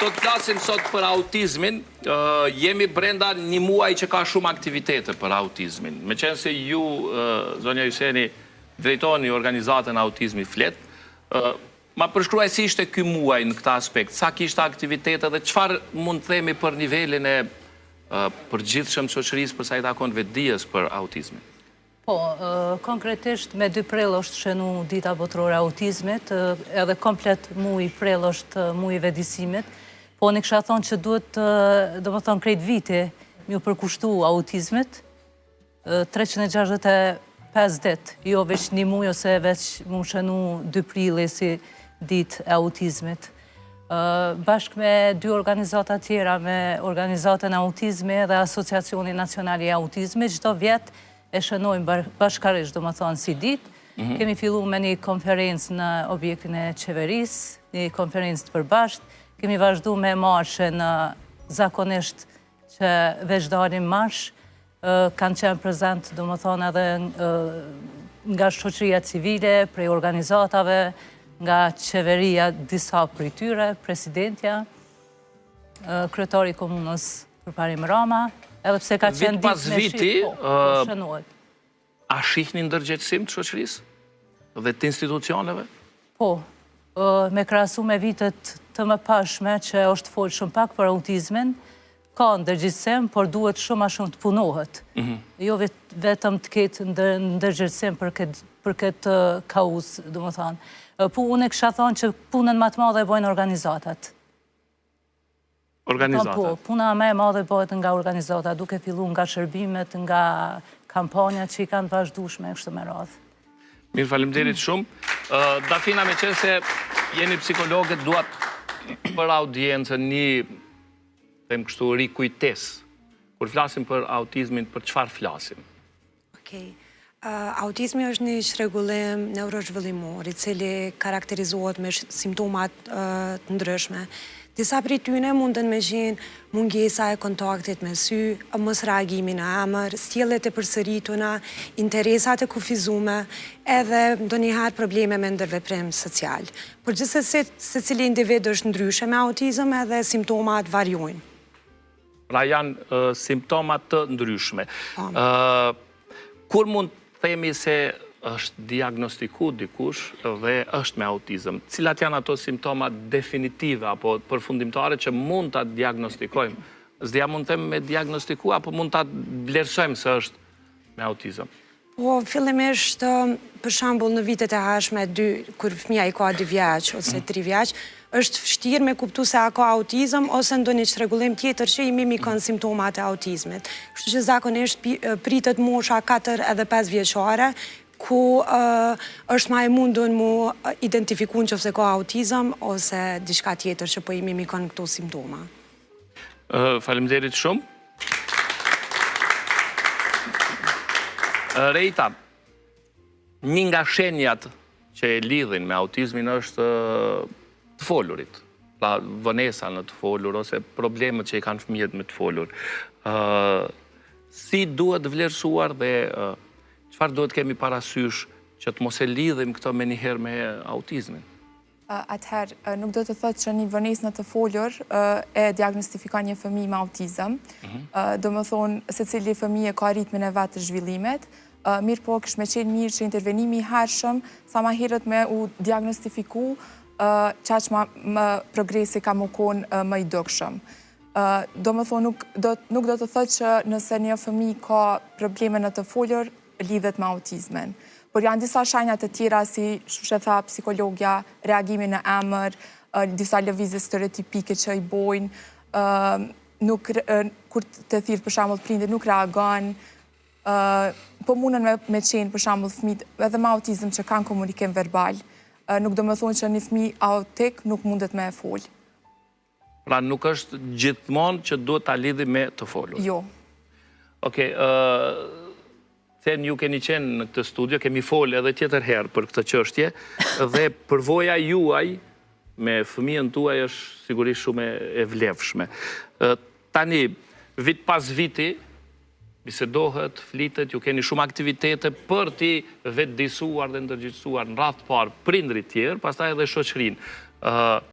Do të flasim sot për autizmin. Jemi brenda një muaj që ka shumë aktivitete për autizmin. Me qenë se ju, zonja Juseni, drejtoni organizatën Autizmi Flet, ma përshkruaj si ishte ky muaj në këta aspekt, sa kishte aktivitete dhe çfarë mund të themi për nivelin e përgjithshëm të shoqërisë për sa i takon vetdijes për autizmin? Po, konkretisht me 2 prill është shënu dita botërore e autizmit, edhe komplet muaj prill është muaji i vetëdijësimit. Po ne kisha thonë që duhet, domethënë krejt viti, më përkushtu autizmit, 365 ditë, jo veç një muaj ose veç më shënu 2 prilli si ditë e autizmit. Bashkë me 2 organizata tjera, me organizatën e autizmi dhe Asociacioni Nacionali i Autizmit, çdo vjet e shënojmë bashkarisht, domethënë si ditë. Kemi filluar me një konferencë në objektin e qeverisë, një konferencë të përbashkët. Kemi vazhdu me marshe në zakonisht që veç dalim marsh, kanë qenë prezent, domethënë edhe nga shoqëria civile, prej organizatave, nga qeveria disa prej tyre, presidentja, kryetari i komunës Përparim Rama, edhe pse ka qenë ditë me shqip, shënohet. A shihni ndërgjegjësim të shoqërisë dhe të institucioneve? Po, me krahasu me vitet të mëparshme që është folë shumë pak për autizmin, ka ndërgjegjësim, por duhet shumë a shumë të punohet. Jo vetëm të ketë ndërgjegjësim për këtë kauzë, domethënë. Po unë kisha thonë që punën më të madhe e bojnë organizatat. Organizatat? Po, puna më e madhe bëhet nga organizatat, duke filluar nga shërbimet, nga kampanjat që i kanë të vazhdueshme kështu me radhë. Mirë, faleminderit shumë. Dafina, me qenë se jeni psikologët, duat për audiencën një, them kështu, rikujtes. Kur flasim për autizmin, për çfarë flasim? Okej. Autizmi është një çrregullim neurozhvillimor, i cili karakterizohet me simptomat të ndryshme. Disa prej tyne mundën me qenë mungesa e kontaktit me sy, mos reagimi në emër, sjelljet e përsërituna, interesat e kufizume, edhe ndonjëherë probleme me ndërveprim social. Por gjithsesi secili individ është ndryshe me autizëm edhe simptomat variojnë. Pra janë simptomat të ndryshme. Kur mund themi se është diagnostiku dikush dhe është me autizëm? Cilat janë ato simptomat definitive apo përfundimtare që mund ta diagnostikojmë? S'dia mund të them me diagnostiku apo mund ta vlerësojmë se është me autizëm? Po, fillimisht, për shembull në vitet e hershme, kur fëmia i ka 2 vjeç ose 3 vjeç, është vështirë me kuptu se a ka autizëm ose ndonjë çrregullim tjetër që i mimikon simptomat e autizmit. Kështu që zakonisht pritet mosha 4 edhe 5 vjeçare, ku është ma e mundun mu identifiku nëse ka autizëm ose diçka tjetër që po i mimikon këto simptoma. Faleminderit shumë. Rejta, një nga shenjat që e lidhin me autizmin është të folurit. Pra vonesa në të folur ose problemet që i kanë fëmijët me të folur. Si duhet vlerësuar dhe çfarë duhet kemi parasysh që të mos e lidhim këto me njëherë me autizmin? Atëherë, nuk do të thotë që një vonesë në të folur e diagnostifikon një fëmijë me autizëm. Do më thonë, secili fëmijë ka ritmin e vetë të zhvillimit, mirë po kështë me qenë mirë që intervenimi i hershëm, sa ma herët me u diagnostifiku, qaq më progresi ka më konë më i dukshëm. Do më thonë, nuk do të thotë që nëse një fëmijë ka probleme në të folur, lidhet me autizmin. Por janë disa shenjat të tjera si, që tha psikologja, reagimi në emër, disa lëvizje stereotipike që i bojnë, kur të thirrë për shembull prindit nuk reagon, po mundën me qenë për shembull fëmijët edhe me autizëm që kanë komunikim verbal. Nuk do më thonë që një fëmijë autik nuk mundet me e folë. Pra nuk është gjithmonë që duhet ta lidhi me të folur. Jo. Okej, Sen ju keni qenë në këtë studio, kemi folë edhe tjetër herë për këtë çështje dhe përvoja juaj me fëmijën tuaj është sigurisht shumë e vlefshme. Tani, vit pas viti, bisedohet, flitet, ju keni shumë aktivitete për ti vetëdijsuar dhe ndërgjegjësuar në radhë të parë prindrit tjerë, pastaj edhe shoqërinë.